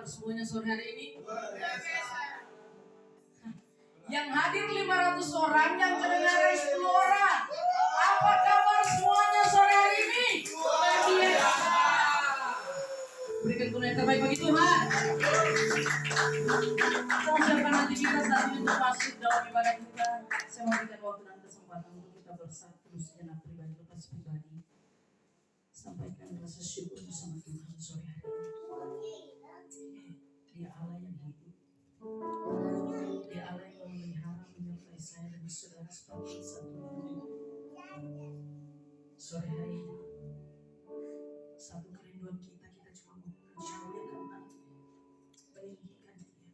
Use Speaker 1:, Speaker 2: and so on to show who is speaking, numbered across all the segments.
Speaker 1: kabar semuanya sore hari ini? Yang hadir 500 orang, yang mendengar 10 orang. Apa kabar semuanya sore hari ini? Berikan pujian yang terbaik bagi Tuhan. Kita ucapkan hati kita saat ini untuk masuk dalam ibadah kita. Saya mau berikan waktu dan kesempatan untuk kita bersatu sejenak pribadi lepas pribadi. Sampaikan rasa syukur bersama Tuhan sore hari ini. Dia Allah yang hidup. Dia Allah yang memelihara, menyertai saya dan saudara seperti satu hidup. Sore hari ini, satu kerinduan kita cuma mau mencurahkan meninggikan Dia.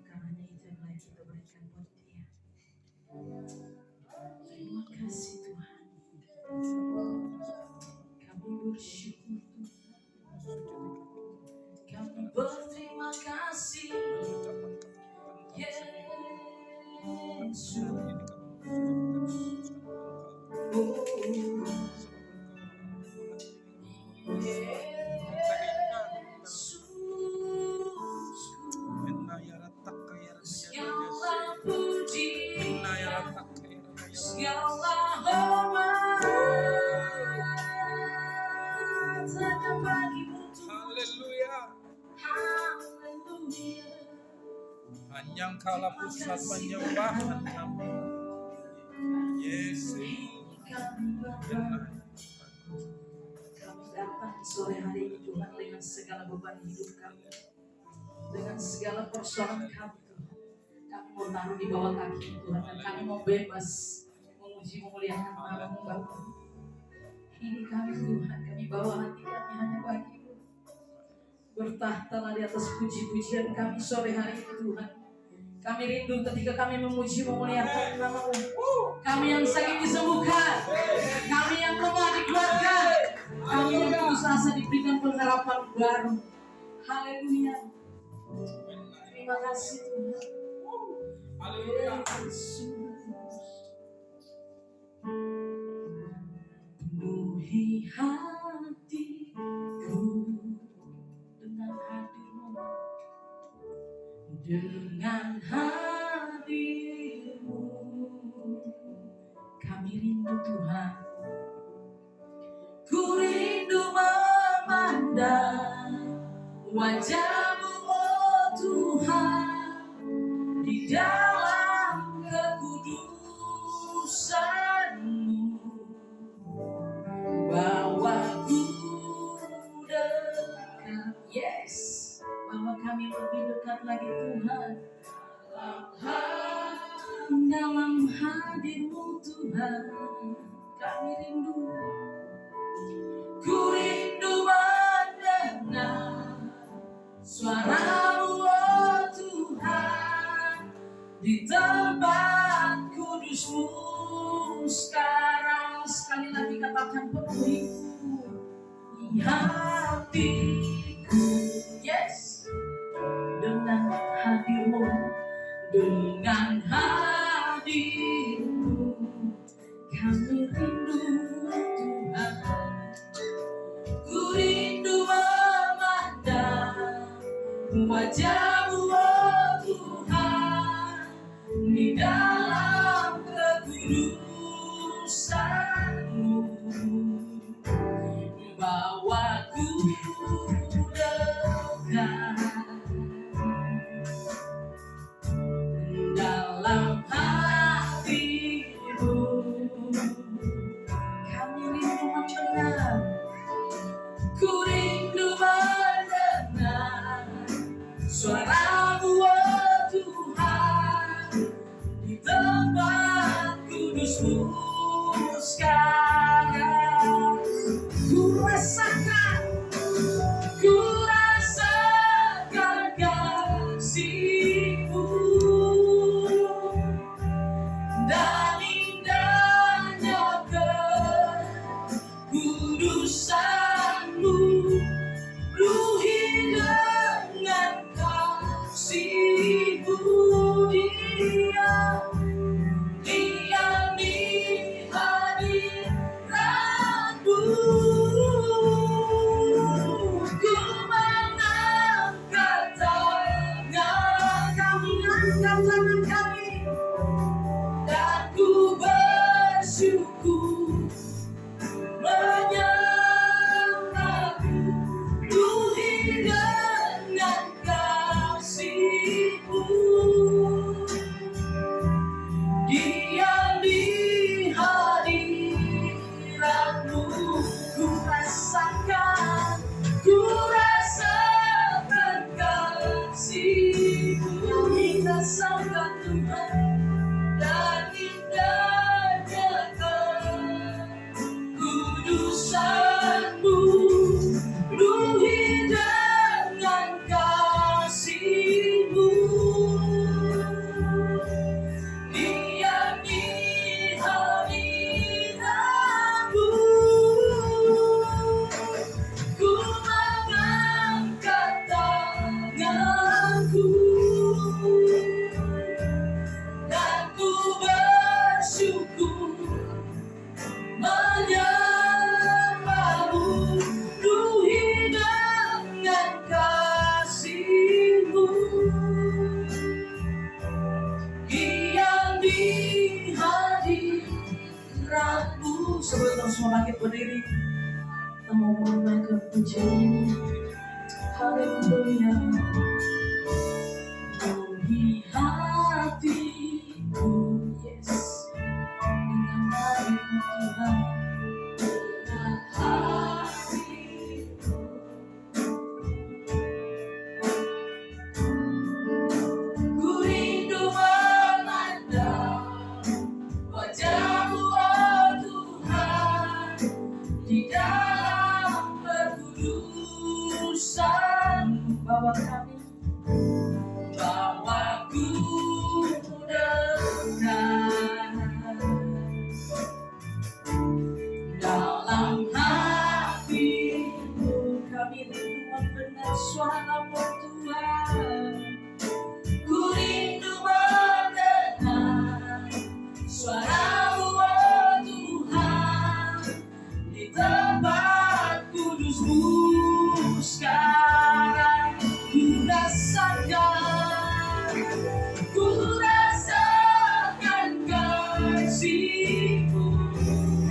Speaker 1: Karenanya itu yang lain kita berikan buat Dia. Terima kasih Tuhan. Kami bersyukur Tuhan. Kami berterima kasih Yesus. Segala puji, segala hormat hanya bagimu Tuhan.
Speaker 2: Haleluya.
Speaker 1: Haleluya.
Speaker 2: Hanya Engkaulah pusat penyembahan kami. Yesus.
Speaker 1: Kami datang sore hari ini Tuhan dengan segala beban hidup kami, dengan segala persoalan kami Tuhan. Kami mau taruh di bawah kaki Tuhan dan kami mau bebas memuji memuliakan nama-Mu Bapa. Ini kami Tuhan, kami bawa hati kami hanya bagi-Mu. Bertahtalah di atas puji-pujian kami sore hari ini Tuhan. Kami rindu ketika kami memuji memuliakan nama-Mu. Kami yang sakit disembuhkan, kami yang lemah dikuatkan, kami yang putus asa diberikan pengharapan baru. Haleluya. Terima kasih Tuhan. Yesus. Penuhi hatiku dengan hadir-Mu, dengan hadir-Mu. Kami rindu Tuhan. Ku rindu memandang wajah-Mu oh Tuhan, di dalam kekudusan-Mu. Bawaku dekat, yes, bawa kami lebih dekat lagi Tuhan. Dalam hadir-Mu Tuhan, kami rindu. Ku rindu mendengar suara-Mu oh Tuhan, di tempat kudus-Mu sekarang. Sekali lagi katakan penuhiku hatiku, yes, dengan hadir-Mu, dengan hadir-Mu. Kami rindu Tuhan. Ku rindu memandang wajah-Mu oh Tuhan, di dalam kekudusan-Mu. Bawaku dekat dalam hati-Mu. Kami rindu mendengar, ku rindu mendengar suara berdiri, kita mau menaikkan pujian ini. Haleluya. Penuhi hatiku, yes, dengan hadirat Tuhan. Dengan hatiku, ku rindu memandang wajah-Mu, oh Tuhan, di dalam kekudusan-Mu. Bawa kami, bawaku dekat dalam hati-Mu. Kami rindu mendengar suara-Mu Tuhan. Ku rindu mendengar suara-Mu, oh Tuhan, di tempat kudus-Mu sekarang. Ku rasakan kasih-Mu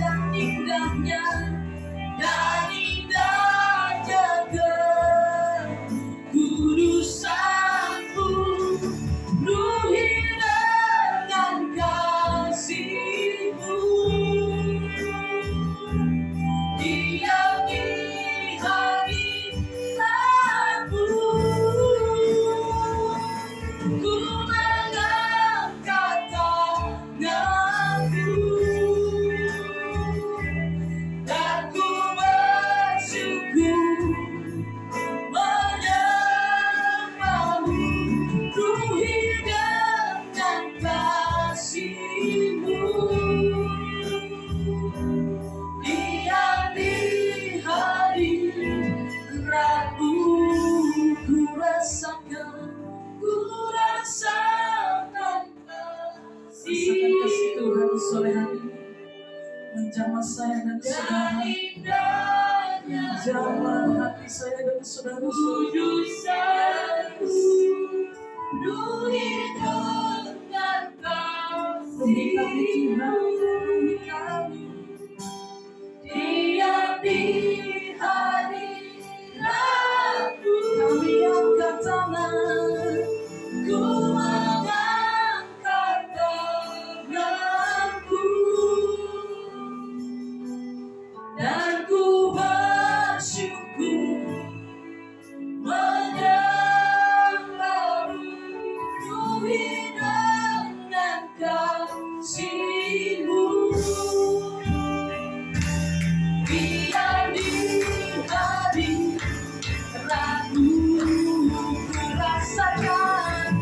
Speaker 1: dan indahnya kekudusan-Mu. Penuhi dengan kasih-Mu, diam di hadirat-Mu. Ku mengangkat tanganku dan ku bersyukur menyembah-Mu. Penuhi dengan kasih-Mu, diam di hadirat-Mu. Ku rasakan kasih Tuhan sore hari ini menjamah saya dan saudara, menjamah hati saya dan saudara-saudara. Penuhi dengan kasih-Mu, kami diam di hadirat-Mu. Kami angkat tangan, ku mengangkat tanganku dan ku bersyukur menyembah-Mu. Penuhi dengan kasih-Mu, diam di hadirat-Mu.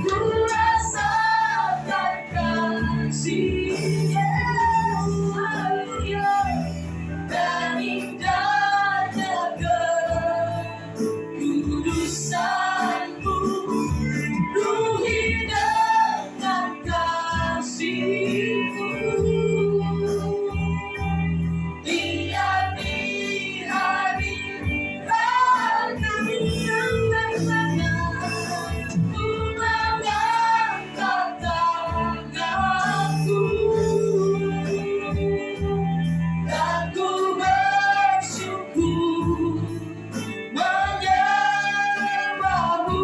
Speaker 1: Ku rasakan kasih, dan indahnya kekudusan-Mu. Penuhi dengan kasih-Mu, diam di hadirat kami angkat tangan. Ku mengangkat tanganku dan ku bersyukur menyembah-Mu.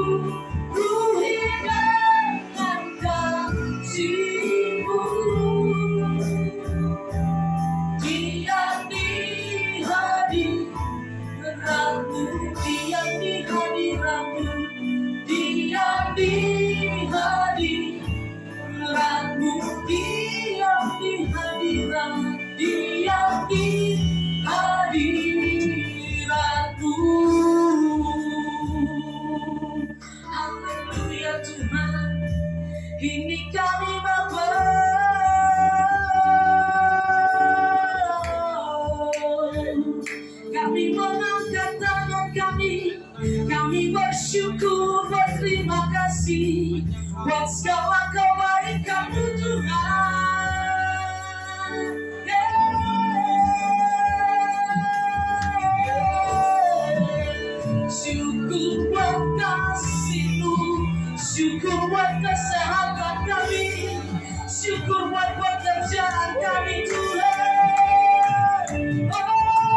Speaker 1: Penuhi dengan kasih-Mu, diam di hadirat-Mu, diam di hadirat-Mu, diam di hadirat-Mu, diam di hadirat-Mu. Haleluya Tuhan, ini kami Bapa. Kami mengangkat tangan kami bersyukur, berterima kasih buat segala kebaikan-Mu Tuhan. Syukur buat kasih-Mu, syukur buat kesehatan kami, syukur buat pekerjaan kami Tuhan. Oh,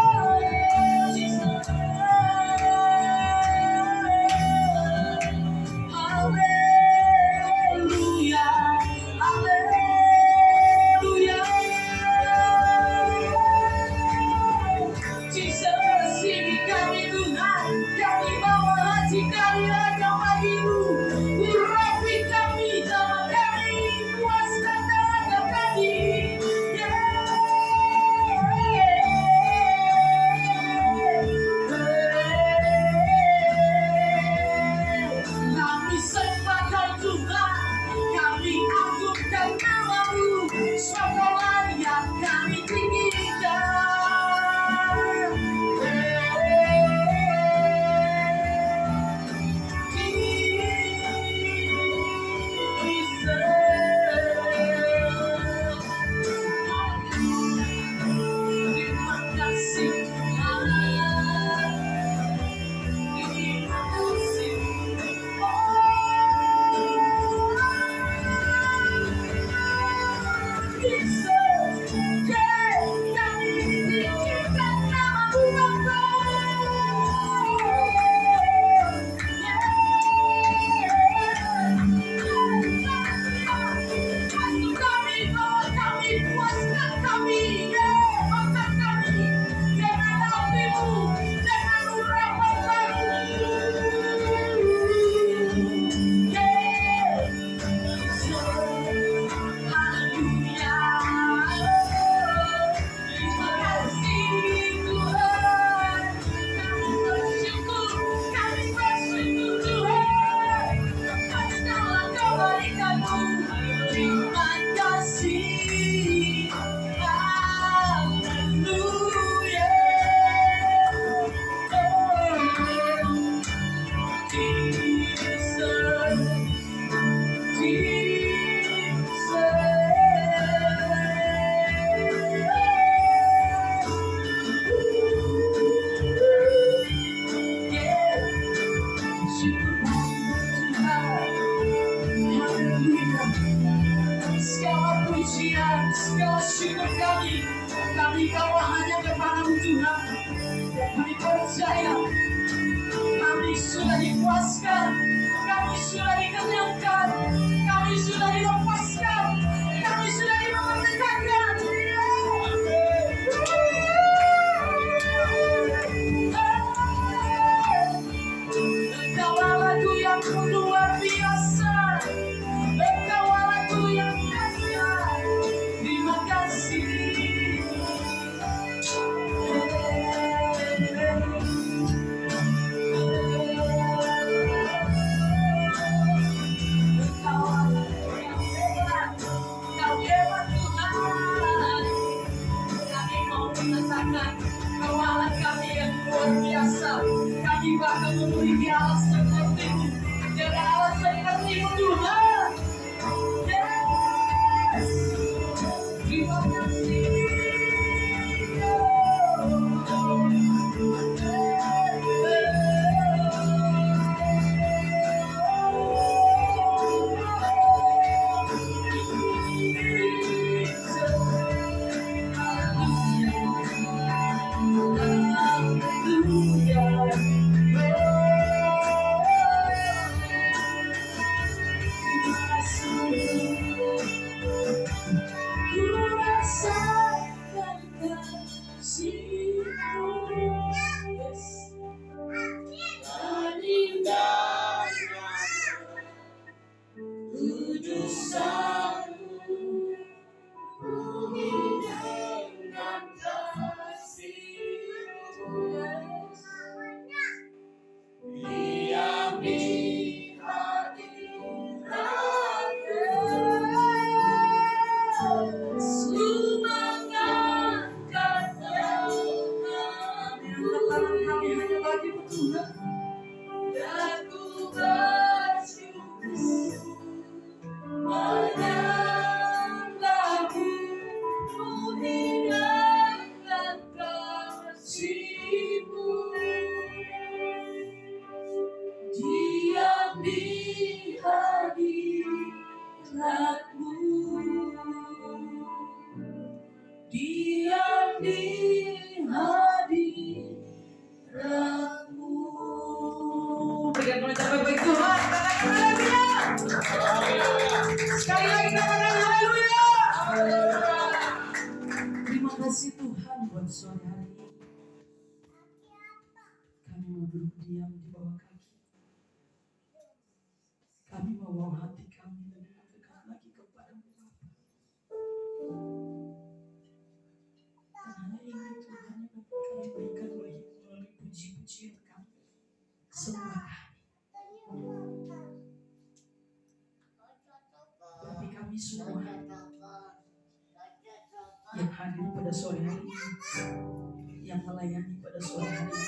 Speaker 1: percaya kami sudah dipuaskan, kami sudah dikenyangkan, kami sudah dilepaskan, kami sudah dimerdekakan. Engkaulah lagu yang luar biasa, Engkaulah lagu yang kaya. Terima kasih. Kau hebat Tuhan. Kami mau menyatakan Kau Allah kami yang luar biasa. Kami bahkan memiliki Allah seperti-Mu. Tiada Allah seperti-Mu Tuhan. Yes. Terima kasih. Diam di hadirat-Mu. Berikan pengucapan baik Tuhan. Sekali lagi katakan haleluya. Terima kasih Tuhan buat sore hari ini. Kami mau duduk diam di bawah kaki. Kami mau bawa hati kami lebih dekat lagi kepada-Mu Bapa. Dan hanya ini Tuhan yang dapat kami berikan bagi-Mu melalui puji-pujian kami. Sembah kami. Tapi kami semua yang hadir pada sore hari ini, yang melayani pada sore hari ini,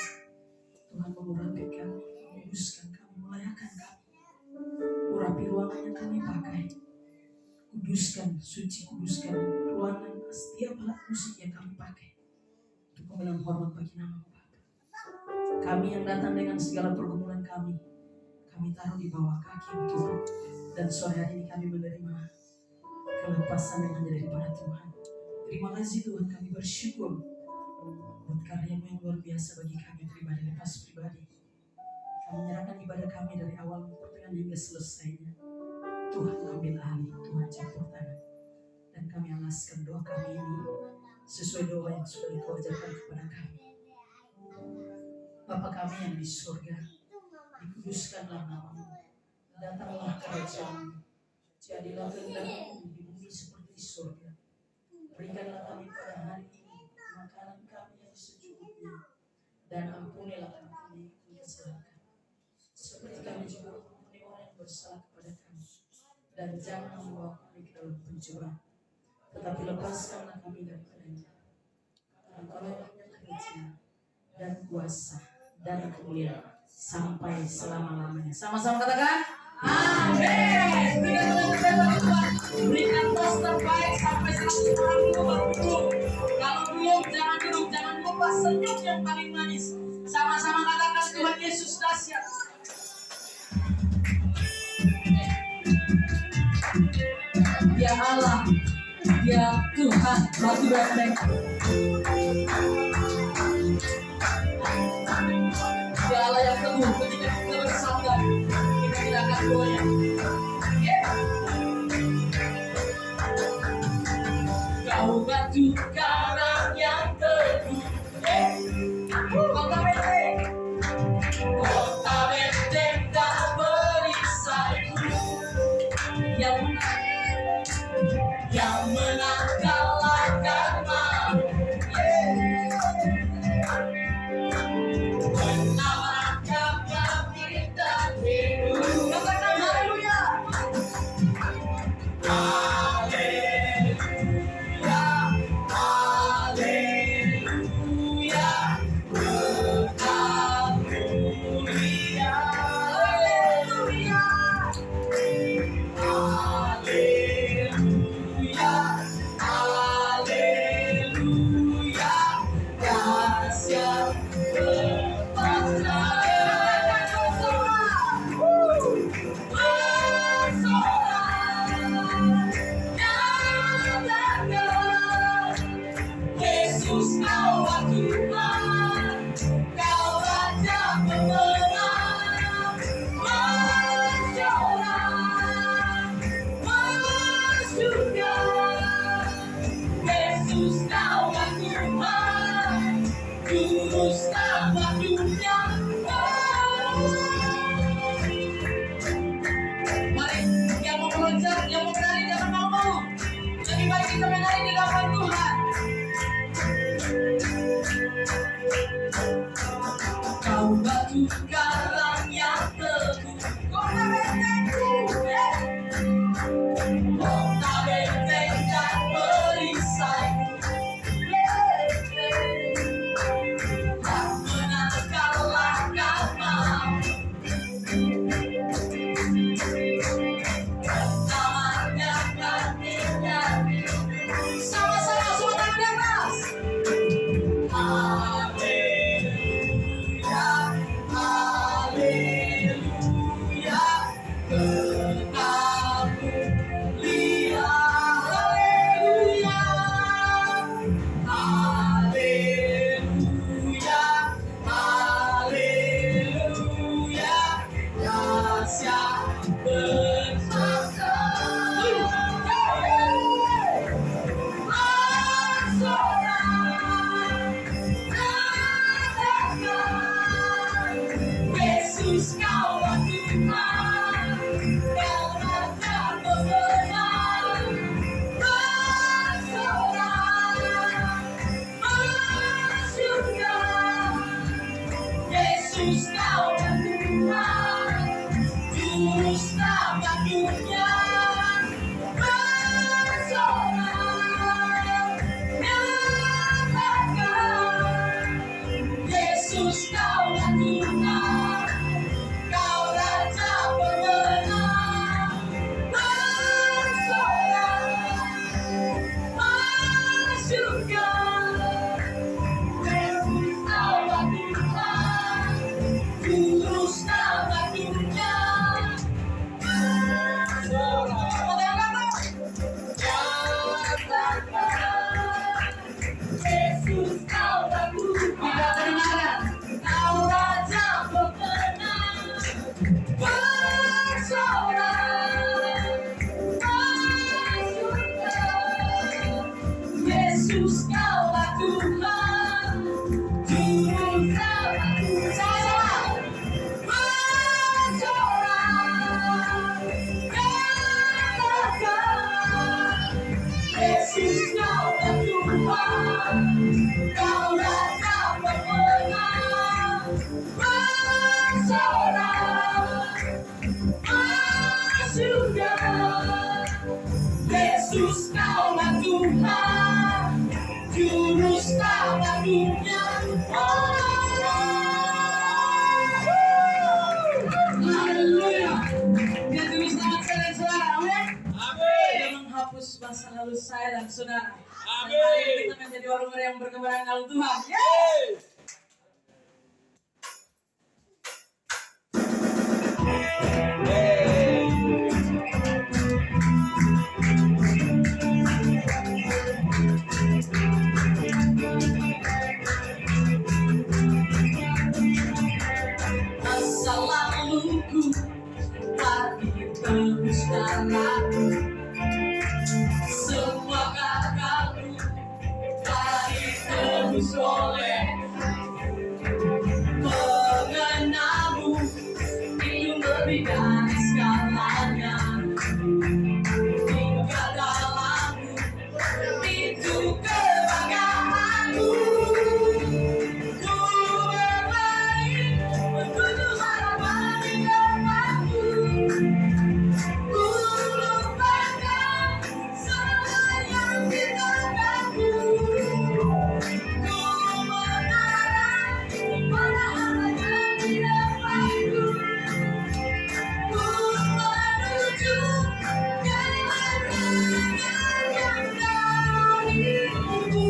Speaker 1: Tuhan mengurapi kami, menguduskan kami, melayakan kami. Urapi ruangan yang kami pakai. Kuduskan, suci kuduskan ruangan setiap alat musik yang kami pakai. Untuk pembelaan hormat bagi nama-Mu Bapa. Kami yang datang dengan segala pergumulan kami taruh di bawah kaki-Mu Tuhan. Dan sore hari ini kami menerima kelepasan yang hanya daripada Tuhan. Terima kasih Tuhan, kami bersyukur buat karya-Mu yang luar biasa bagi kami pribadi lepas pribadi. Kami menyerahkan ibadah kami dari awal pertengahan hingga selesainya. Tuhan ambil alih, Tuhan campur tangan. Dan kami alaskan doa kami ini sesuai doa yang sudah Engkau ajarkan kepada kami. Bapa kami yang di surga, dikuduskanlah nama-Mu, datanglah kerajaan-Mu, jadilah kehendak-Mu di bumi seperti di surga. Berikanlah kami pada hari ini makanan kami yang secukupnya, dan ampunilah kami kesalahan seperti kami juga mengampuni orang yang bersalah kepada kami. Dan jangan membawa kami ke dalam pencobaan, tetapi lepaskanlah kami daripadanya. Karena Engkau yang kerajaan dan kuasa dan kemuliaan sampai selama-lamanya. Sama-sama katakan amin. Berikan tos terbaik sampai 100 orang dulu baru duduk. Kalau belum jangan duduk, jangan lupa senyum yang paling manis. Sama-sama katakan Tuhan Yesus dahsyat. Ya Allah, ya Tuhan, batu benteng. Angkat goyang. Yeah. Kau batu karang yang teguh. Kota Benteng. Kota Benteng tak berisai. Yang menang kalahkan malu. Menawarkan kami dan hidup. Katakan haleluya. Haleluya, haleluya, Engkau mulia. Haleluya, haleluya, haleluya, dahsyat berpasrah. Yesus kau Tuhan, kau Raja pemenang, bersorak, bersyukur. Yesus kau Tuhan, Juru Selamat dunia. Mari yang mau meloncat, yang mau menari jangan mau. Lebih baik kita menari di hadapan Tuhan. Kau batu karang yang teguh. Kota Bentengku, Kota Benteng dan perisai. Tak menang kalahkan malu. Namanya kami nyanyi. Sama-sama semua tangan di atas. Haleluya, haleluya, Engkau mulia. Haleluya, haleluya, haleluya, dahsyat berkuasa. Yesus kau Tuhan, kau Raja pemenang, bersorak, bersyukur. Yesus kau Tuhan, Juru Selamat dunia. Bersorak, nyatakan. Yesus kau Tuhan, kau Raja pemenang, bersorak, bersyukur. Yesus kau Tuhan, Juru Selamat dunia. Yesus kau Tuhan, kau Raja pemenang, bersorak, bersyukur. Yesus kau Tuhan, Juru Selamat. Sama-sama. Bersorak, nyatakan. Yesus kau Tuhan, kau Raja pemenang, bersorak, bersyukur. Yesus kau Tuhan, Juru Selamat dunia. Haleluya. Dia Juru Selamat saya dan saudara. Amin. Dia menghapus masa lalu saya dan saudara. Dan hari ini kita menjadi orang-orang yang berkebaran dalam Tuhan. Yeay. Masa laluku tebus darah-Mu. Semua gagalku telah ditebus oleh mengenalmu. Itu lebih dari segalanya. Kegagalanmu itu kebanggaanku. Ku berlari menuju harapan di depanku. Ku lupakan semua yang di belakangku. Ku mengarah kepada apa yang di depanku. Ku menuju kemenangan yang darimu.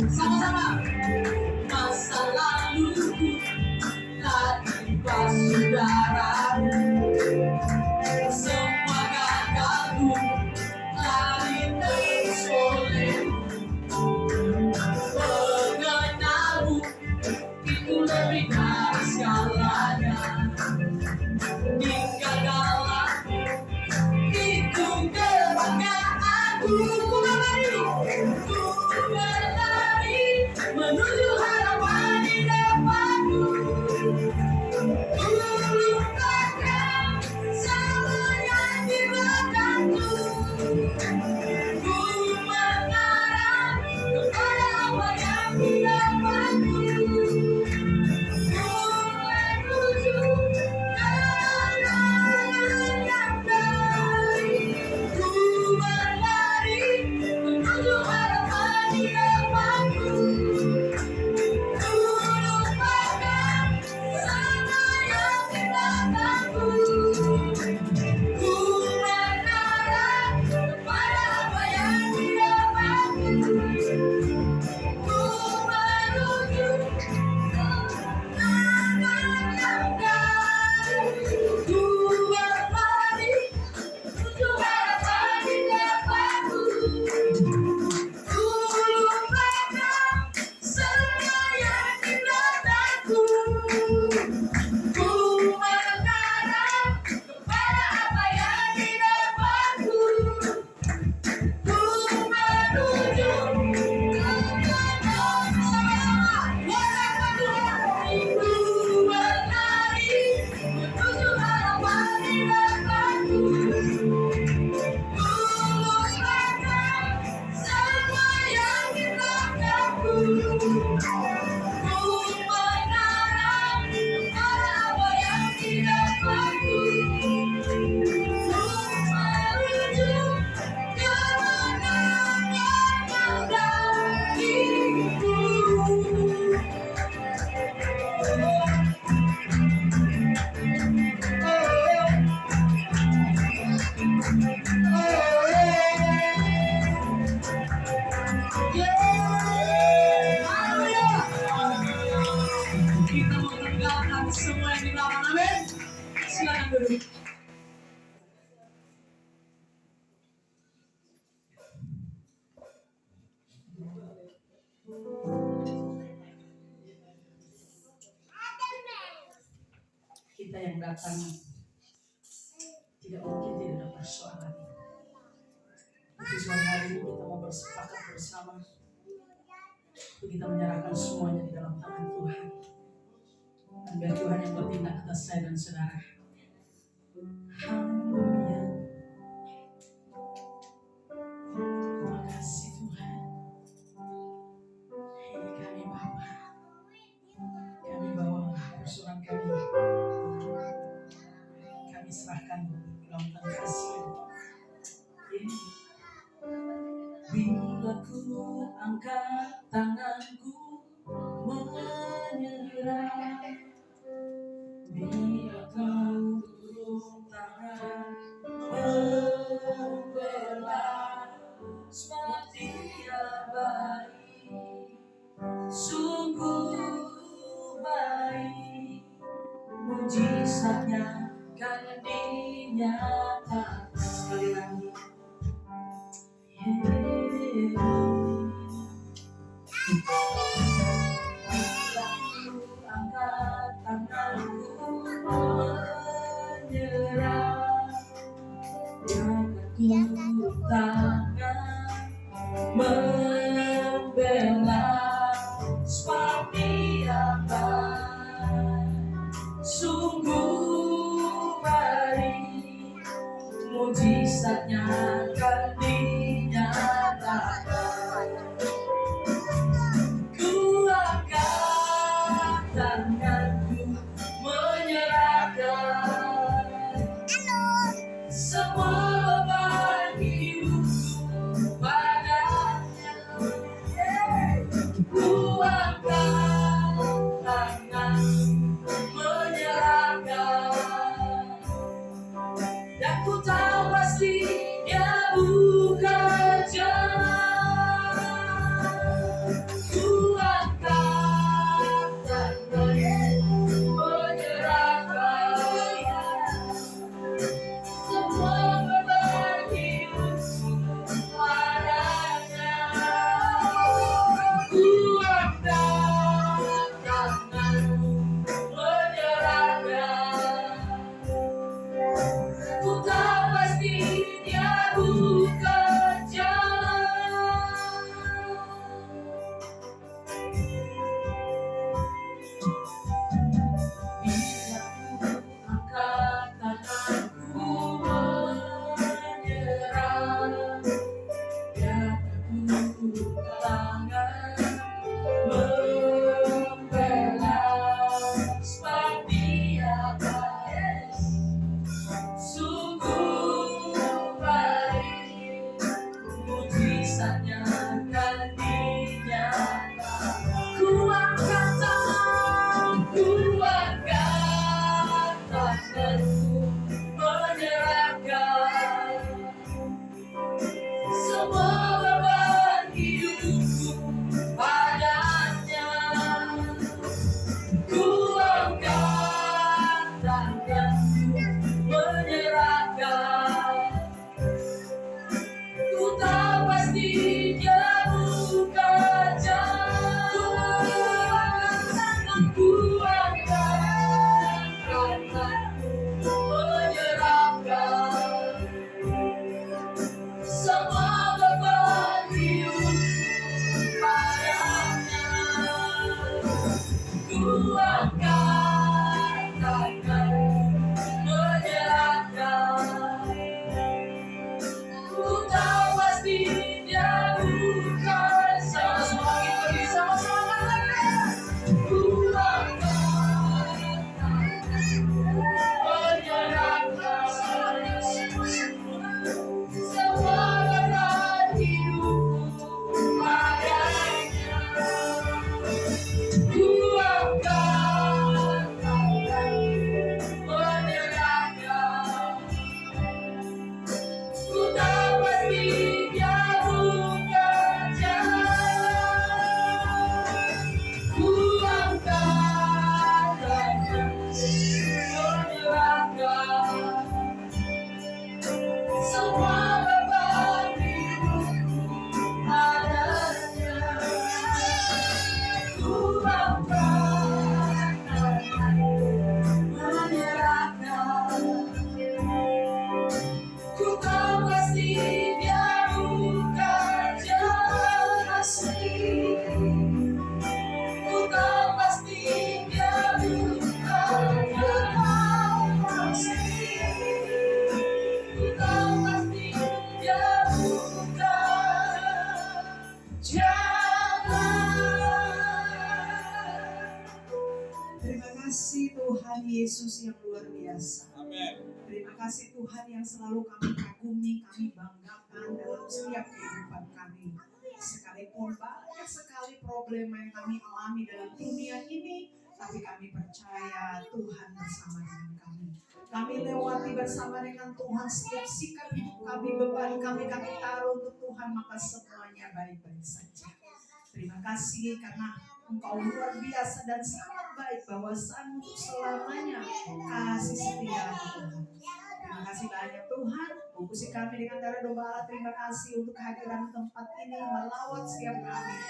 Speaker 1: Sama-sama. Masa laluku telah dibasuh darah-Mu. Semua gagalku telah ditebus oleh mengenalmu. Itu lebih dari segalanya. Kegagalanmu itu kebanggaanku. Ku berlari menuju harapan di depanku. Ku lupakan semua yang di belakangku. Ku mengarah kepada apa yang di depanku. Ku menuju kemenangan yang darimu. Ku berlari menuju harapan di depanku. Ku lupakan semua yang di belakangku. Ku mengarah kepada apa yang di depanku. Ku menuju kemenangan yang darimu. Ku berlari menuju harapan di depanku. Ku lupakan semua yang di belakangku. Ku mengarah kepada apa yang di depanku. Ku menuju kemenangan. Sama-sama. Harapan Tuhan. Ku berlari menuju harapan di depanku. Ku lupakan semua yang di belakangku. Ku mengarah kepada apa yang di depanku. Ku menuju kemenangan yang darimu. Kita mau tinggalkan semua yang di belakang. Amin. Silakan duduk. Kita yang datang tidak mungkin tidak ada persoalan. Tapi sore hari ini kita mau bersepakat bersama untuk kita menyerahkan semuanya di dalam tangan Tuhan. Dan biar Tuhan yang bertindak atas saya dan saudara. Haleluya. Terima kasih Tuhan. Ini kami Bapa. Kami bawa persoalan kami. Kami serahkan ke dalam tangan kasih. Bila ku angkat tanganku menyerah, bila kau turun tangan membela, setia baik, sungguh baik, mujizatnya kan dinyatakan. Sekali lagi. tangan membela seperti apa sungguh baik mujizatnya akan dinyatakan. Ku angkat tanganku menyerahkan semua beban hidupku padanya. Ku angkat tanganku menyerahkan dan ku tahu pasti Dia buka jalan. Ku angkat tanganku menyerahkan semua beban hidupku padanya. Ku angkat tanganku menyerahkan. Ku tahu pasti Dia buka jalan. Bila ku angkat tanganku menyerah, biarkan ku tangan membela seperti apa sungguh baik mujizatnya akan dinyatakan. Ku angkat tanganku menyerahkan semua beban hidupku padanya. Ku angkat tanganku menyerahkan. Ku tahu pasti Dia buka jalan. Ku angkat tanganku menyerahkan semua beban hidupku padanya. Ku angkat tanganku menyerahkan. Ku tahu pasti Dia buka jalan. Semua kita bisa sama-sama. Ku angkat tanganku menyerahkan semua beban hidupku padanya. Ku angkat tanganku menyerahkan. Ku tahu pasti Dia buka jalan. Ku angkat tanganku menyerahkan semua beban hidupku padanya. Ku angkat tanganku menyerahkan. Ku tahu pasti Dia buka jalan. Ku tahu pasti Dia buka jalan. Ku tahu pasti Dia buka jalan.
Speaker 3: Terima kasih Tuhan Yesus yang luar biasa.
Speaker 2: Amin.
Speaker 3: Terima kasih Tuhan yang selalu kami kagumi, kami banggakan dalam setiap kehidupan kami. Sekalipun banyak sekali problema yang kami alami dalam dunia ini, tapi kami percaya Tuhan bersama dengan kami. Kami lewati bersama dengan Tuhan setiap sikap hidup kami, beban kami taruh untuk Tuhan, maka semuanya baik-baik saja. Terima kasih karena Engkau luar biasa dan sangat baik, bahwasan untuk selamanya kasih setia Tuhan. Terima kasih banyak Tuhan. Bungkusi kami dengan darah domba Allah. Terima kasih untuk kehadiran tempat ini melawat setiap kami.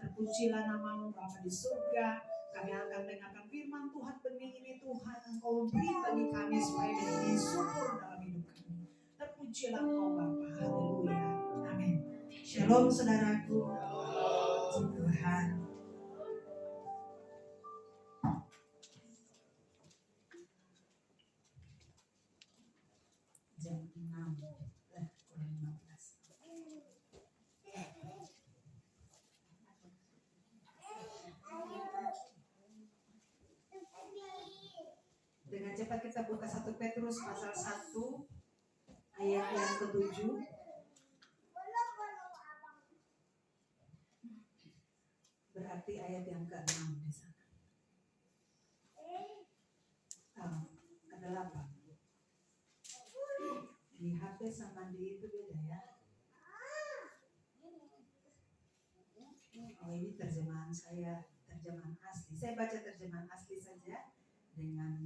Speaker 3: Terpujilah nama-Mu Bapa di surga. Kami akan dengarkan firman Tuhan, benih ini Tuhan Engkau beri bagi kami supaya menjadi syukur dalam hidup kami. Terpujilah Engkau Bapa. Haleluya. Amin. Shalom saudaraku. Puji Tuhan. Jam 6 kurang 15. Dengan cepat kita buka 1 Petrus pasal 1 ayat yang ke-7. Berarti ayat yang ke-6 di sana. Ke-8. Di HP sama di itu beda ya. Oh, ini terjemahan saya, terjemahan asli. Saya baca terjemahan asli saja dengan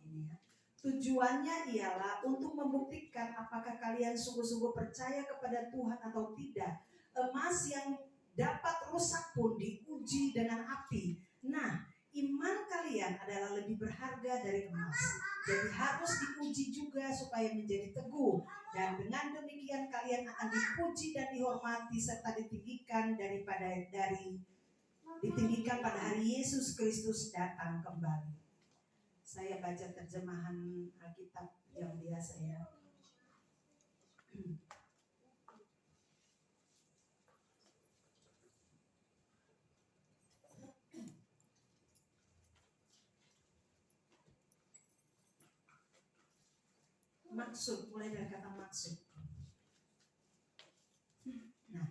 Speaker 3: ini ya. Tujuannya ialah untuk membuktikan apakah kalian sungguh-sungguh percaya kepada Tuhan atau tidak. Emas yang dapat rusak pun diuji dengan api. Nah, iman kalian adalah lebih berharga dari emas. Jadi harus diuji juga supaya menjadi teguh. Dan dengan demikian kalian akan dipuji dan dihormati serta ditinggikan ditinggikan pada hari Yesus Kristus datang kembali. Saya baca terjemahan Alkitab yang biasa ya. Maksud, mulai dari kata maksud. Nah,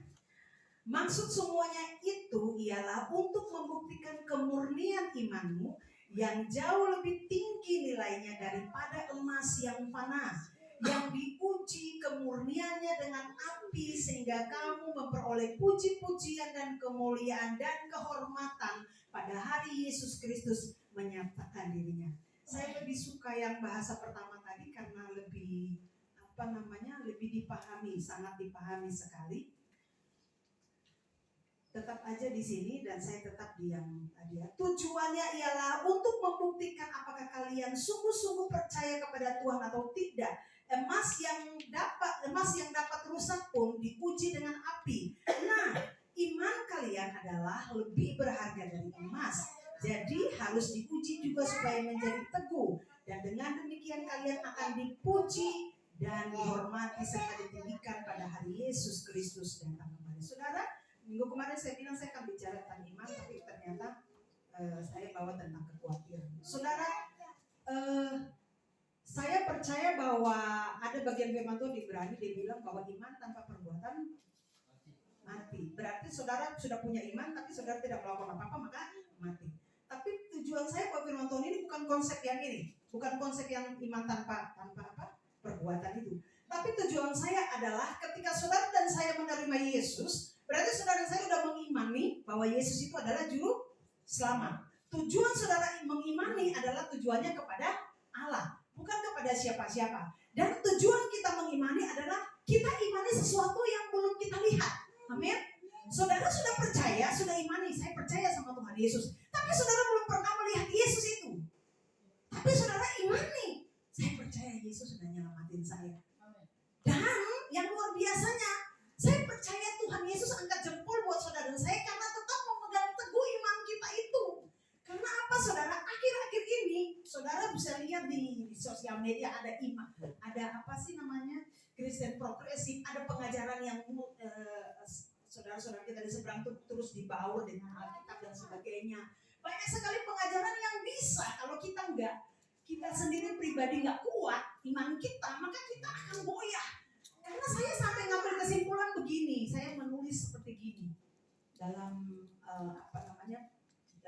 Speaker 3: maksud semuanya itu ialah untuk membuktikan kemurnian imanmu yang jauh lebih tinggi nilainya daripada emas yang fana, yang diuji kemurniannya dengan api sehingga kamu memperoleh puji-pujian dan kemuliaan dan kehormatan pada hari Yesus Kristus menyatakan dirinya. Saya lebih suka yang bahasa pertama tadi karena lebih lebih dipahami, sangat dipahami sekali. Tetap aja di sini dan saya tetap di yang tadi ya. Tujuannya ialah untuk membuktikan apakah kalian sungguh-sungguh percaya kepada Tuhan atau tidak. Emas yang dapat rusak pun diuji dengan api. Nah, iman kalian adalah lebih berharga dari emas. Jadi harus diuji juga supaya menjadi teguh. Dan dengan demikian kalian akan dipuji dan dihormati serta ditinggikan pada hari Yesus Kristus datang kembali. Saudara, minggu kemarin saya bilang saya akan bicara tentang iman, tapi ternyata saya bawa tentang kekhawatiran. Saudara, saya percaya bahwa ada bagian firman Tuhan di Ibrani, dia bilang bahwa iman tanpa perbuatan mati. Berarti saudara sudah punya iman, tapi saudara tidak melakukan apa-apa, maka mati. Tapi tujuan saya buat firman Tuhan ini bukan konsep yang ini, bukan konsep yang iman tanpa perbuatan itu. Tapi tujuan saya adalah ketika saudara dan saya menerima Yesus, berarti saudara dan saya sudah mengimani bahwa Yesus itu adalah juru selamat. Tujuan saudara mengimani adalah tujuannya kepada Allah, bukan kepada siapa-siapa. Dan tujuan kita mengimani adalah kita imani sesuatu yang belum kita lihat. Amin. Saudara sudah percaya, sudah imani, saya percaya sama Tuhan Yesus. Tapi saudara belum pernah melihat Yesus itu. Tapi saudara imani, saya percaya Yesus sudah nyelamatin saya. Dan yang luar biasanya, saya percaya Tuhan Yesus angkat jempol buat saudara dan saya karena tetap memegang teguh iman kita itu. Karena apa saudara? Akhir-akhir ini, saudara bisa lihat di sosial media ada iman, ada apa sih namanya? Kristen progresif, ada pengajaran yang saudara-saudara kita di seberang tuh terus dibaur dengan Alkitab dan sebagainya. Banyak sekali pengajaran yang bisa kalau kita sendiri pribadi nggak kuat iman kita, maka kita akan goyah. Karena saya sampai ngambil kesimpulan begini, saya menulis seperti gini dalam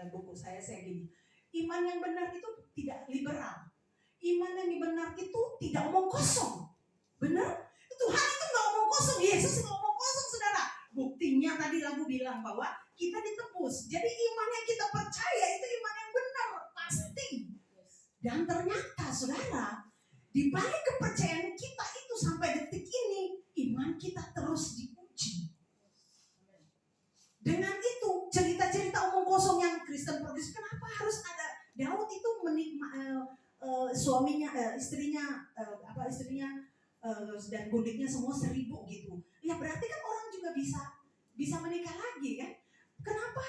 Speaker 3: buku saya gini. Iman yang benar itu tidak liberal. Iman yang benar itu tidak omong kosong. Benar? Tuhan itu nggak omong kosong, Yesus nggak omong kosong, saudara. Buktinya tadi lagu bilang bahwa kita ditebus. Jadi iman yang kita percaya itu iman yang benar, pasti. Dan ternyata saudara, di balik kepercayaan kita itu sampai detik ini, iman kita terus diuji. Dengan itu, cerita-cerita omong kosong yang Kristen progresif, kenapa harus ada Daud itu istrinya dan gundiknya semua 1.000 gitu. Ya berarti kan orang juga bisa menikah lagi kan? Kenapa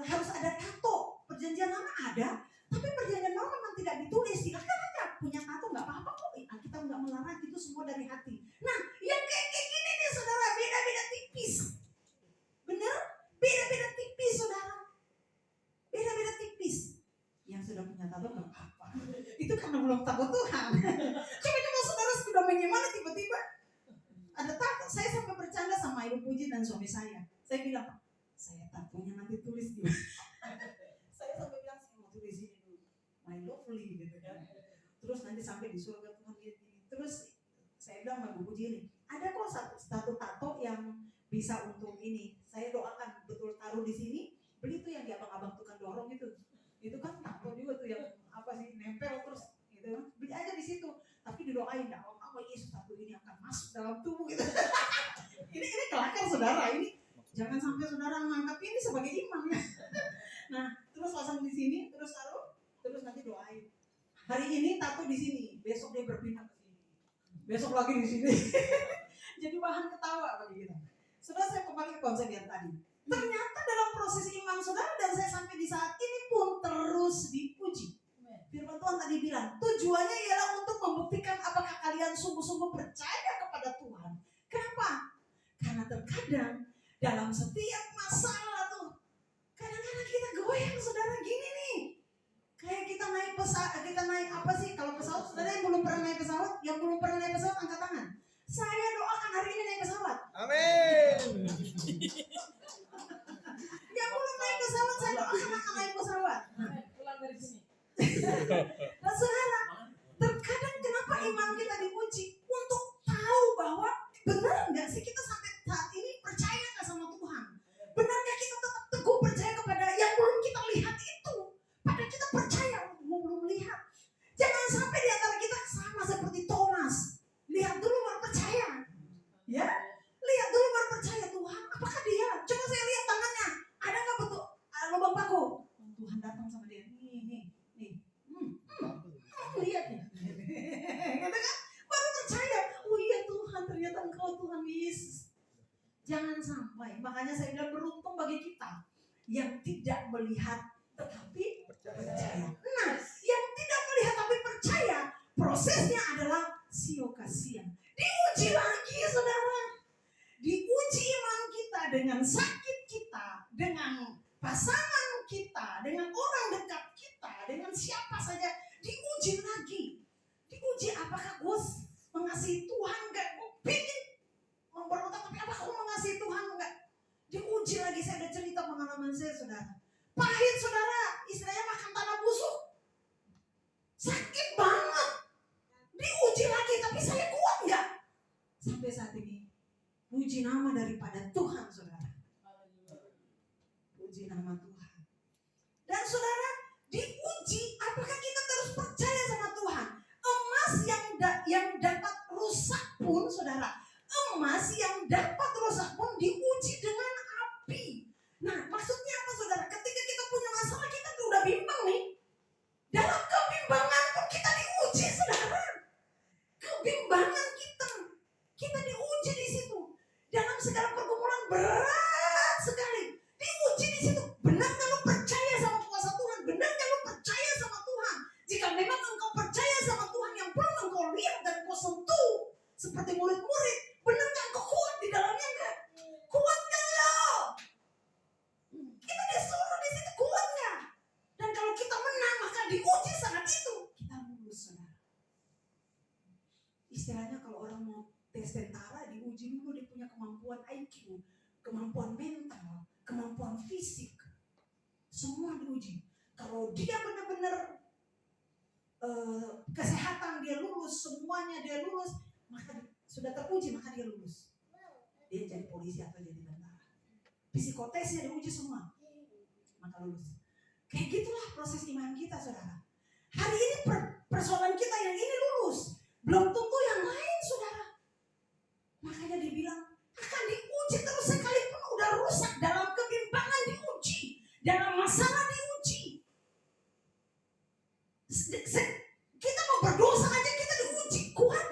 Speaker 3: harus ada tato? Perjanjian lama ada, tapi perjanjian baru memang tidak ditulis. Silahkan aja punya tato, nggak apa-apa kok. Kita nggak melarang, itu semua dari hati. Nah, yang kayak gini nih saudara, beda-beda tipis. Bener? Beda-beda tipis saudara. Beda-beda tipis. Yang sudah punya tato nggak apa-apa. Itu karena belum takut Tuhan. Coba saudara sudah bagaimana tiba-tiba ada tato. Saya sampai bercanda sama Ibu Puji dan suami saya. Saya bilang, saya tatonya nanti tulis di saya sampai bilang saya mau tulis ini dulu, my lovely gitu kan. Terus nanti sampai di surga Tuhan lihat ini. Terus saya bilang sama Bu Puji ini, ada kok satu tato yang bisa untuk ini. Saya doakan betul taruh di sini. Beli tuh yang di abang-abang tukang dorong itu kan tato juga tuh yang apa sih nempel terus gitu kan. Beli aja di situ. Tapi didoain dalam apa Yesus tato ini akan masuk dalam tubuh gitu. ini kelakar saudara ini. Jangan sampai saudara menganggap ini sebagai imam ya. Nah, terus pasang di sini, terus taruh, terus nanti doain. Hari ini tato di sini, besok dia berpindah ke sini. Besok lagi di sini. Jadi bahan ketawa bagi kita. Saudara, saya kembali ke konsep yang tadi. Ternyata dalam proses iman saudara dan saya sampai di saat ini pun terus dipuji. Firman Tuhan tadi bilang, tujuannya ialah untuk membuktikan apakah kalian sungguh-sungguh percaya kepada Tuhan. Kenapa? Karena terkadang dalam setiap masalah tuh kadang-kadang kita goyang saudara gini nih. Kayak kita naik pesawat, kita naik apa sih kalau pesawat, saudara yang belum pernah naik pesawat, angkat tangan. Saya doakan hari ini naik pesawat.
Speaker 2: Amin.
Speaker 3: Yang belum naik pesawat, saya doakan akan naik pesawat.
Speaker 1: Pulang dari sini.
Speaker 3: Nah saudara, terkadang kenapa iman kita diuji? Untuk tahu bahwa benar nggak sih kita sampai saat ini percaya nggak sama Tuhan? Benarkah kita tetap teguh percaya kepada yang belum kita lihat itu? Padahal kita percaya belum lihat. Jangan sampai di antara kita sama seperti Thomas. Lihat dulu baru percaya. Ya, lihat dulu baru percaya Tuhan. Apakah dia? Coba saya lihat tangannya. Ada nggak betul lubang paku? Tuhan datang sama dia. Nih. Lihat nih. Gitu kan? Baru percaya. Oh iya Tuhan, ternyata Engkau Tuhan Yesus. Jangan sampai. Makanya saya bilang beruntung bagi kita yang tidak melihat tetapi percaya. Nah, yang tidak melihat tapi percaya, prosesnya adalah siokasian. Diuji lagi saudara. Diuji iman kita dengan sakit kita, dengan pasangan kita, dengan orang dekat kita, dengan siapa saja. Diuji lagi. Diuji apakah gue mengasihi Tuhan enggak? Gue pengen memberontak tapi apakah gue mengasihi Tuhan enggak? Diuji lagi. Saya ada cerita pengalaman saya saudara. Pahit saudara, istilahnya makan tanah busuk. Sakit banget. Diuji lagi tapi saya kuat enggak? Sampai saat ini puji nama daripada Tuhan saudara. Puji nama Tuhan. Dan saudara, diuji apakah kita terus percaya sama Tuhan. Emas yang dapat rusak pun saudara, emas yang dapat rusak pun diuji dengan api. Nah maksudnya apa saudara? Ketika kita punya masalah, kita tuh udah bimbang nih. Dalam kebimbangan pun kita diuji saudara. Kebimbangan kita diuji di situ. Dalam segala pergumulan berat sekali, diuji di situ. Benar nggak lu percaya sama kuasa Tuhan? Benar nggak lu percaya sama Tuhan? Jika memang engkau percaya sama Tuhan yang belum engkau lihat dan engkau sentuh seperti murid-murid, benar nggak engkau kuat di dalamnya nggak? Kuat nggak lo? Kita disuruh di situ, kuat nggak? Dan kalau kita menang maka diuji saat itu kita lulus saudara. Istilahnya kalau orang mau tes tentara, diuji dulu dia punya kemampuan IQ, kemampuan mental, kemampuan fisik, semua diuji. Kalau dia benar-benar kesehatan dia lulus, semuanya dia lulus, maka sudah teruji, maka dia lulus. Dia jadi polisi atau jadi tentara. Psikotesnya diuji semua, maka lulus. Kayak gitulah proses iman kita saudara. Hari ini persoalan kita yang ini lulus, belum tentu yang lain saudara. Makanya dibilang akan diuji terus, sekalipun udah rusak, dalam kebimbangan diuji, dalam masalah diuji. Kita mau berdosa aja kita diuji, kuat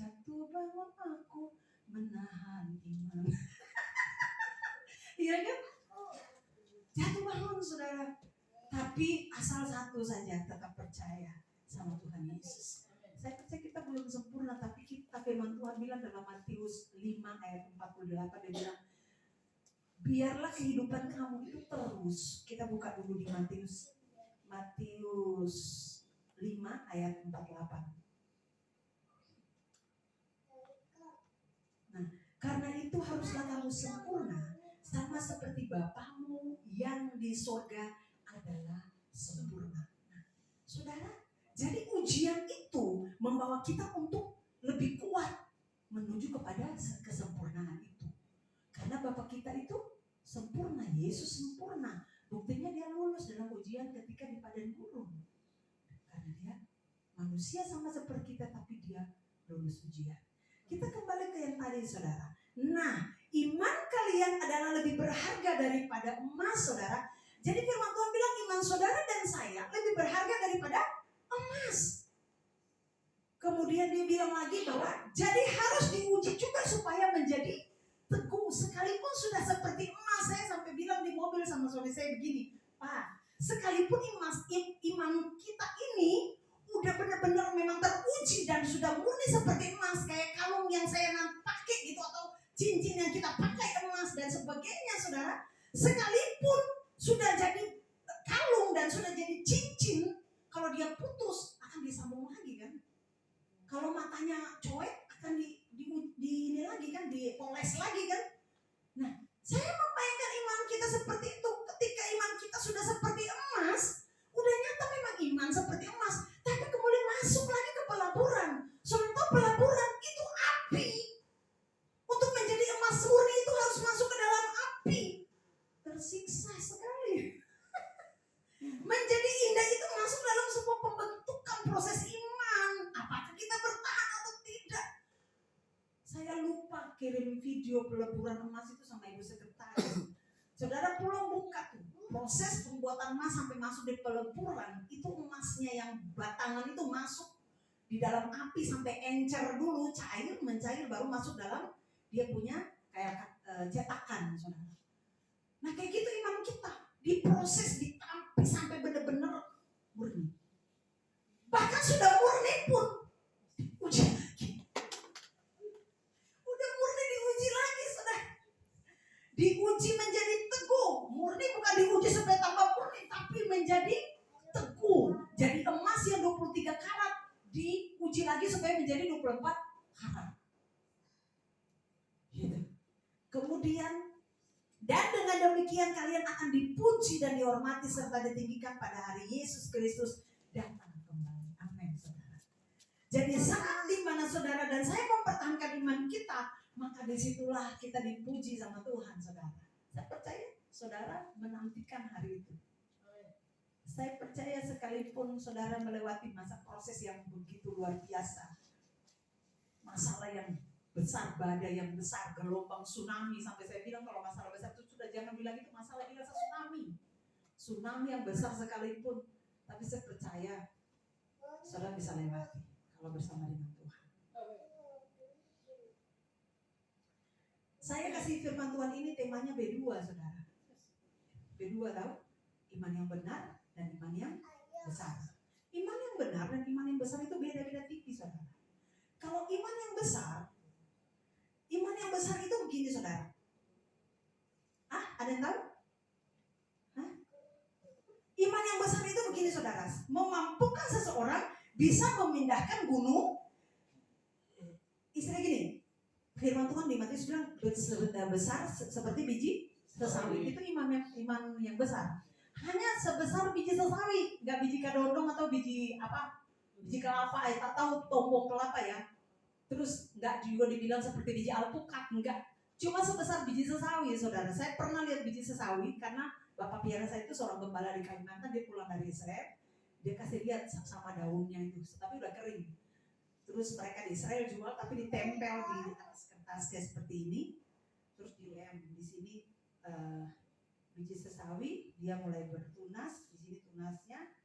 Speaker 3: jatuh bangun aku menahan iman. Iya kan? Jatuh bangun saudara. Tapi asal satu saja, tetap percaya sama Tuhan Yesus. Saya percaya kita belum sempurna, tapi kita firman Tuhan bilang dalam Matius 5 ayat 48, dia bilang, biarlah kehidupan kamu itu terus. Kita buka dulu di Matius 5 ayat 48. Nah, karena itu haruslah kamu sempurna, sama seperti Bapamu yang di sorga adalah sempurna. Nah, saudara, jadi ujian itu membawa kita untuk lebih kuat menuju kepada kesempurnaan itu. Karena Bapa kita itu sempurna, Yesus sempurna. Buktinya dia lulus dalam ujian ketika di padang gurun. Karena dia manusia sama seperti kita, tapi dia lulus ujian. Kita kembali ke yang tadi saudara. Nah, iman kalian adalah lebih berharga daripada emas saudara. Jadi firman Tuhan bilang iman saudara dan saya lebih berharga daripada emas. Kemudian dia bilang lagi bahwa jadi harus diuji juga supaya menjadi teguh. Sekalipun sudah seperti emas, saya sampai bilang di mobil sama suami saya begini, Pak, sekalipun iman kita ini udah benar-benar memang teruji dan sudah murni seperti emas, kayak kalung yang saya pakai gitu, atau cincin yang kita pakai emas dan sebagainya saudara, sekalipun sudah jadi kalung dan sudah jadi cincin, kalau dia putus akan disambung lagi kan. Kalau matanya coek akan di ini lagi kan, dipoles lagi kan. Nah, saya membayangkan iman kita seperti itu. Ketika iman kita sudah seperti emas, udah nyata memang iman seperti emas, tapi kemudian masuk lagi ke pelaburan. Contoh pelaburan itu api. Untuk menjadi emas murni itu harus masuk ke dalam api. Tersiksa sekali. Menjadi indah itu masuk dalam sebuah pembentukan proses iman. Apakah kita bertahan atau tidak? Saya lupa kirim video peleburan emas itu sama ibu sekretaris. Saudara pulang buka tuh, proses pembuatan emas sampai masuk di peleburan, itu emasnya yang batangan itu masuk di dalam api sampai encer dulu, cair, mencair, baru masuk dalam dia punya kayak cetakan saudara. Nah kayak gitu iman kita, diproses, ditampi sampai benar-benar murni. Bahkan sudah murni pun diuji lagi. Udah murni diuji lagi saudara. Diuji menjadi teguh. Murni bukan diuji supaya tambah murni, tapi menjadi teguh. Jadi emas yang 23 karat diuji lagi supaya menjadi 24 karat. Gitu. Kemudian, dan dengan demikian kalian akan dipuji dan dihormati serta ditinggikan pada hari Yesus Kristus datang kembali. Amin saudara. Jadi saat dimana saudara dan saya mempertahankan iman kita, maka disitulah kita dipuji sama Tuhan saudara. Saya percaya saudara menantikan hari itu. Saya percaya sekalipun saudara melewati masa proses yang begitu luar biasa, masalah yang besar, badai yang besar, gelombang tsunami, sampai saya bilang kalau masalah besar itu sudah jangan bilang itu masalah, ini rasa tsunami yang besar sekalipun, tapi saya percaya saudara bisa lewati kalau bersama dengan Tuhan. Saya kasih firman Tuhan ini temanya B2 saudara. B2 tahu? Iman yang benar dan iman yang besar. Iman yang benar dan iman yang besar itu beda-beda tipis saudara. Kalau iman yang besar itu begini saudara. Ada yang tahu? Iman yang besar itu begini saudara. Memampukan seseorang bisa memindahkan gunung. Istilah gini. Firman Tuhan di Matius bilang besar seperti biji sesawi. Itu iman yang besar. Hanya sebesar biji sesawi, nggak biji kadondong atau biji kelapa atau tombong kelapa ya. Terus nggak juga dibilang seperti biji alpukat, enggak. Cuma sebesar biji sesawi saudara. Saya pernah lihat biji sesawi karena bapak piara saya itu seorang gembala di Kalimantan, dia pulang dari Israel, dia kasih lihat sama daunnya itu, tapi udah kering. Terus mereka di Israel jual tapi ditempel di atas kertas kayak seperti ini, terus dilem di sini biji sesawi, dia mulai bertunas, di sini tunasnya,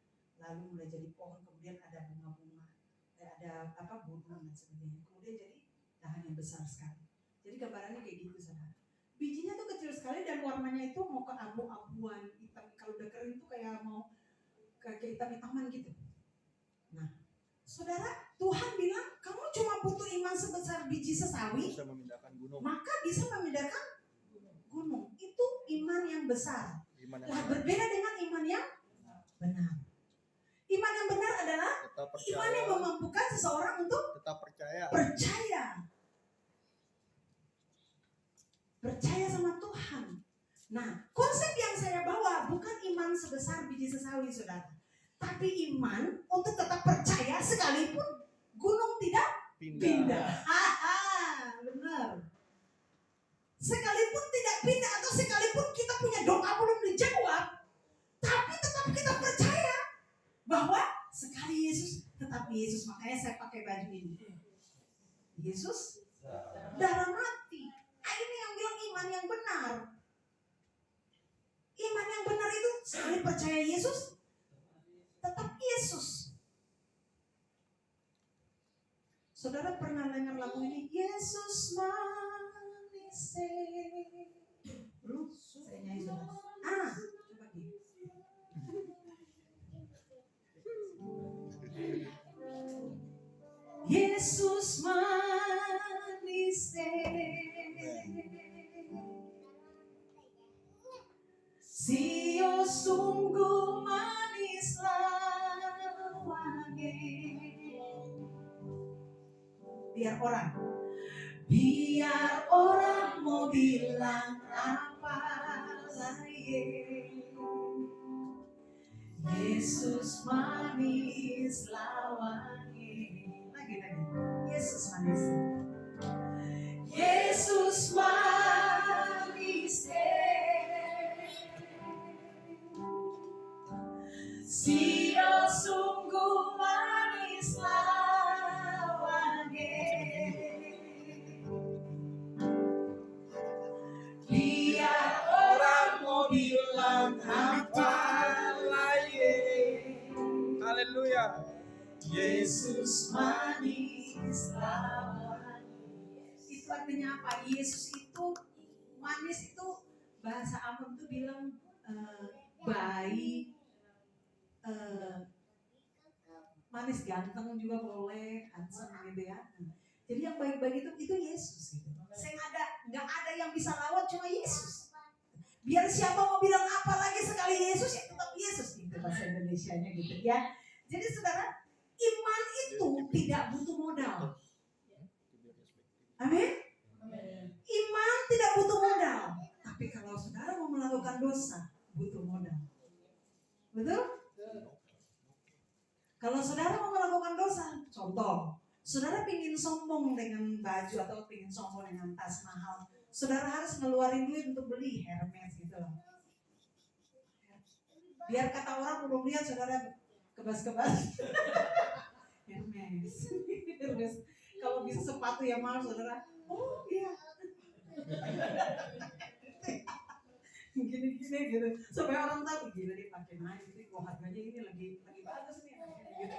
Speaker 3: lalu mulai jadi pohon, kemudian ada bunga-bunga. ada gunung dan sebagainya. Kemudian jadi dahan yang besar sekali. Jadi gambarannya kayak gitu saudara. Bijinya tuh kecil sekali dan warnanya itu mau ke abu-abuan hitam. Kalau udah kering tuh kayak mau kayak hitam-hitaman gitu. Nah, saudara, Tuhan bilang kamu cuma butuh iman sebesar biji sesawi,
Speaker 4: Bisa memindahkan gunung.
Speaker 3: maka bisa memindahkan gunung. Itu iman yang besar.
Speaker 4: Iman yang
Speaker 3: Lah
Speaker 4: benar.
Speaker 3: berbeda dengan iman yang benar. Iman yang benar adalah
Speaker 4: Tetap
Speaker 3: iman yang
Speaker 4: percaya.
Speaker 3: memampukan seseorang untuk
Speaker 4: Tetap percaya.
Speaker 3: percaya sama Tuhan. Nah, konsep yang saya bawa bukan iman sebesar biji sesawi, saudara, tapi iman untuk tetap percaya sekalipun gunung tidak pindah. Benar. Sekalipun tidak pindah atau sekalipun kita punya doa belum dijawab, tapi tetap kita percaya bahwa sekali Yesus tetap Yesus. Makanya saya pakai baju ini. Yesus darah mati. Ini yang bilang iman yang benar. Iman yang benar itu sekali percaya Yesus, tetap Yesus. Saudara pernah dengar lagu ini? Yesus manis. Belum? Saya nyanyi saudara. Coba gitu. Yesus manis. Sio sungguh manislah wangi. Biar orang mau bilang apa lagi, Yesus manislah wangi. Lagi Yesus manis. Yesus manis. Sio sungguh manislah wangi. Biar orang mau bilang apa lagi,
Speaker 2: Haleluya.
Speaker 3: Yesus manislah wangi. Itu artinya apa? Yesus itu manis, itu bahasa Ambon tuh bilang baik, manis ganteng juga boleh, handsome gitu ya. Jadi yang baik-baik itu Yesus gitu. Saya nggak ada yang bisa lawan, cuma Yesus. Biar siapa mau bilang apa lagi, sekali Yesus ya tetap Yesus gitu bahasa Indonesianya gitu ya. Jadi saudara, iman itu tidak butuh modal. Amin. Iman tidak butuh modal. Tapi kalau saudara mau melakukan dosa, butuh modal. Betul? Kalau saudara mau melakukan dosa, contoh, saudara pingin sombong dengan baju atau pingin sombong dengan tas mahal, saudara harus ngeluarin duit untuk beli Hermes gitu. Biar kata orang belum lihat saudara kebas-kebas. Hermes. Kalau bisa sepatu yang mahal saudara, oh iya. Gini-gini gitu. Supaya orang tahu gila dia pakai naik gitu, kok harganya ini lagi bagus nih gitu.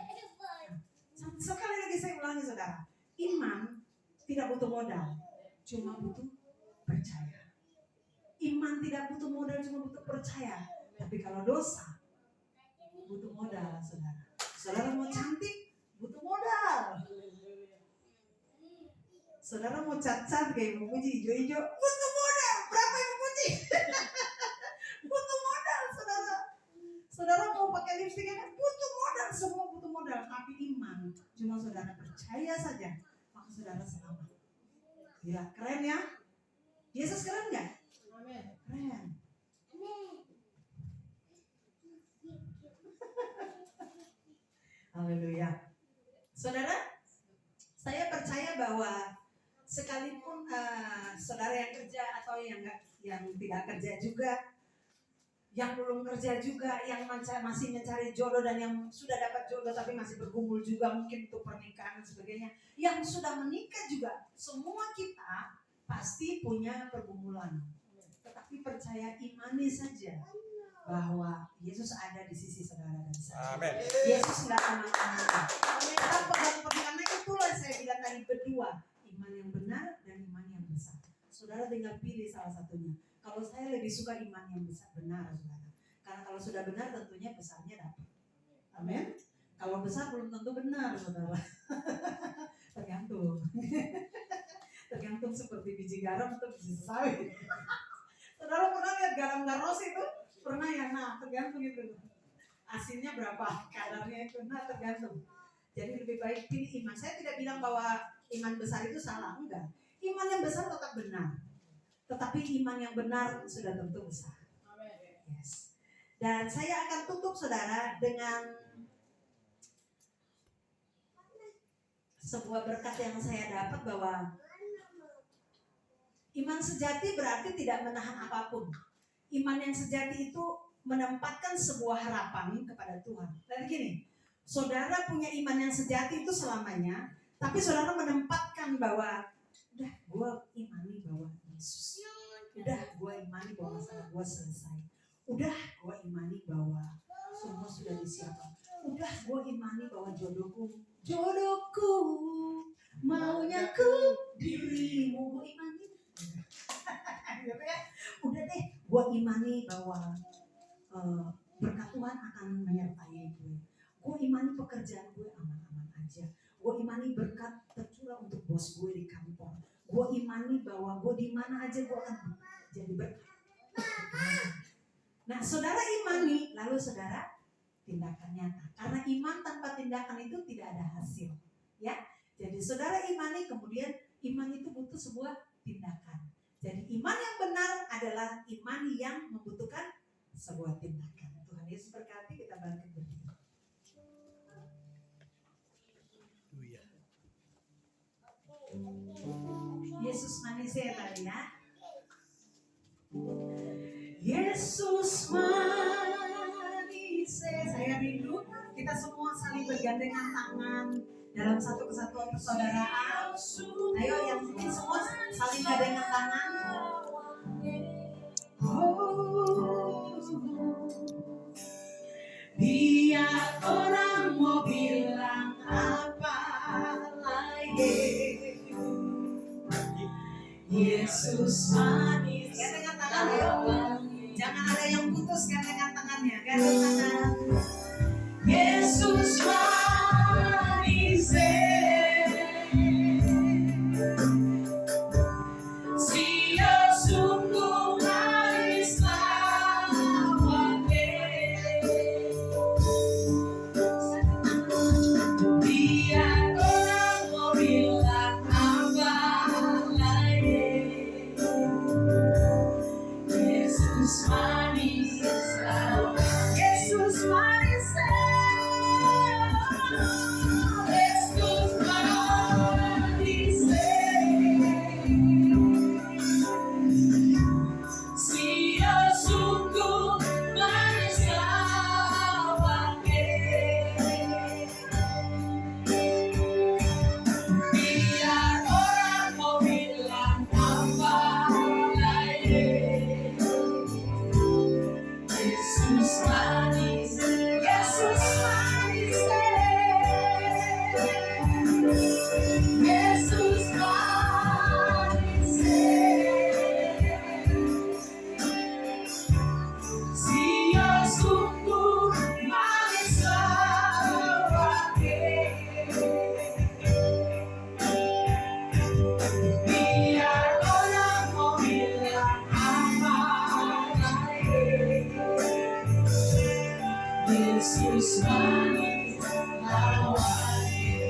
Speaker 3: Sekali lagi saya ulangi saudara, iman tidak butuh modal, cuma butuh percaya. Iman tidak butuh modal, cuma butuh percaya. Tapi kalau dosa butuh modal saudara. Saudara mau cantik butuh modal. Saudara mau cat-cat kayak mau puji hijau-hijau butuh modal. Berapa yang puji? Butuh modal saudara. Saudara mau pakai lipstik butuh modal, semua butuh modal. Tapi iman, cuma saudara percaya saja, maka saudara selamat. Gila, keren ya? Yesus keren nggak? Keren. Haleluya. Saudara, saya percaya bahwa sekalipun saudara yang kerja atau yang tidak kerja juga, yang belum kerja juga, yang masih mencari jodoh dan yang sudah dapat jodoh tapi masih bergumul juga mungkin untuk pernikahan dan sebagainya, yang sudah menikah juga, semua kita pasti punya pergumulan. Tetapi percaya, imani saja bahwa Yesus ada di sisi saudara dan saya.
Speaker 2: Amin.
Speaker 3: Yesus nggak kemana-mana. Kita pegang-pegang, karena itulah saya bilang tadi berdua, iman yang benar dan iman yang besar. Saudara tinggal pilih salah satunya. Kalau saya lebih suka iman yang besar benar, saudara. Karena kalau sudah benar tentunya besarnya dapat. Amin. Kalau besar belum tentu benar, saudara. Tergantung. Tergantung seperti biji garam atau biji sawit. Saudara pernah lihat garam garos itu? Pernah ya? Nah, tergantung itu. Asinnya berapa kadarnya itu? Nah, tergantung. Jadi lebih baik pilih iman. Saya tidak bilang bahwa iman besar itu salah, enggak. Iman yang besar tetap benar. Tetapi iman yang benar sudah tentu besar. Yes. Dan saya akan tutup saudara dengan sebuah berkat yang saya dapat bahwa iman sejati berarti tidak menahan apapun. Iman yang sejati itu menempatkan sebuah harapan kepada Tuhan. Dan gini, saudara punya iman yang sejati itu selamanya, tapi saudara menempatkan bahwa udah gue imani bahwa Yesus, udah gue imani bahwa masalah gue selesai, udah gue imani bahwa semua sudah disiapkan, udah gue imani bahwa jodohku maunya ku dirimu, gue imani. Udah deh, gue imani bahwa berkat Tuhan akan menyertai gue. Gue imani pekerjaan gue aman-aman aja. Gue imani berkat tercurah untuk bos gue di kantor. Gue imani bahwa gue di mana aja gue akan jadi berkat. Nah, saudara imani, lalu saudara tindakan nyata. Karena iman tanpa tindakan itu tidak ada hasil. Ya, jadi saudara imani, kemudian iman itu butuh sebuah tindakan. Jadi iman yang benar adalah iman yang membutuhkan sebuah tindakan. Tuhan Yesus berkati, kita bangkit berdiri. Yesus manis ya tadi ya. Yesus manis, saya rindu kita semua saling bergandengan tangan dalam satu kesatuan persaudaraan. Ayo yang mungkin semua saling gandengan tangan. Biar orang mau bilang apa lagi, Yesus manis. Gandengan tangan ayo. Jangan ada yang putus gandengan tangannya. Gandengan tangan. Yesus manis.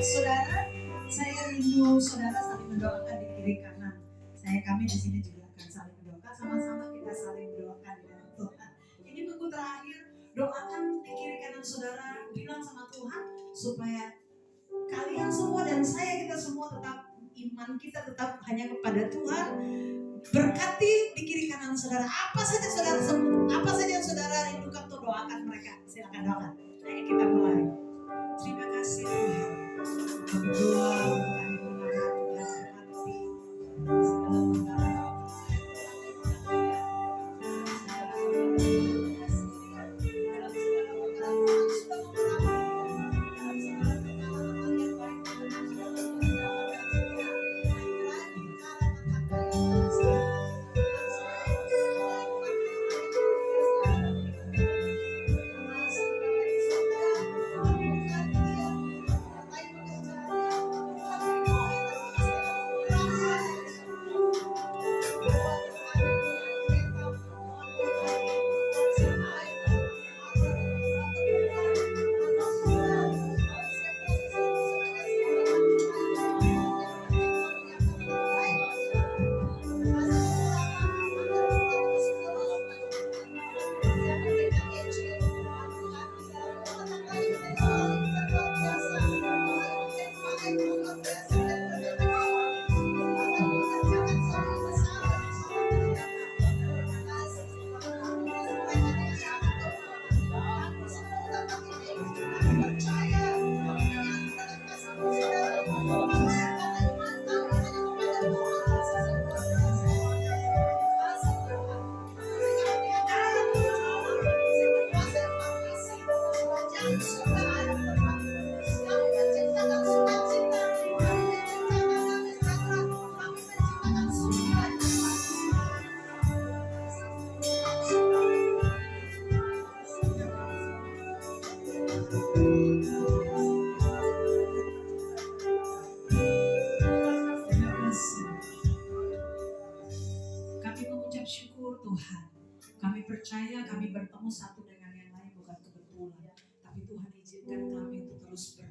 Speaker 3: Saudara, saya rindu saudara saling mendoakan di kiri kanan. Kami di sini juga akan saling mendoakan, sama-sama kita saling mendoakan di dalam Tuhan. Ini minggu terakhir, doakan di kiri kanan saudara, bilang sama Tuhan supaya kalian semua dan saya, kita semua tetap iman kita tetap hanya kepada Tuhan. Berkati di kiri kanan saudara, apa saja saudara sebut, apa saja yang saudara rindukan untuk doakan mereka. Silakan doakan. Ayo kita mulai. Terima kasih Tuhan. Berdoa bersyukur Tuhan. Kami percaya kami bertemu satu dengan yang lain bukan kebetulan. Tapi Tuhan izinkan kami untuk terus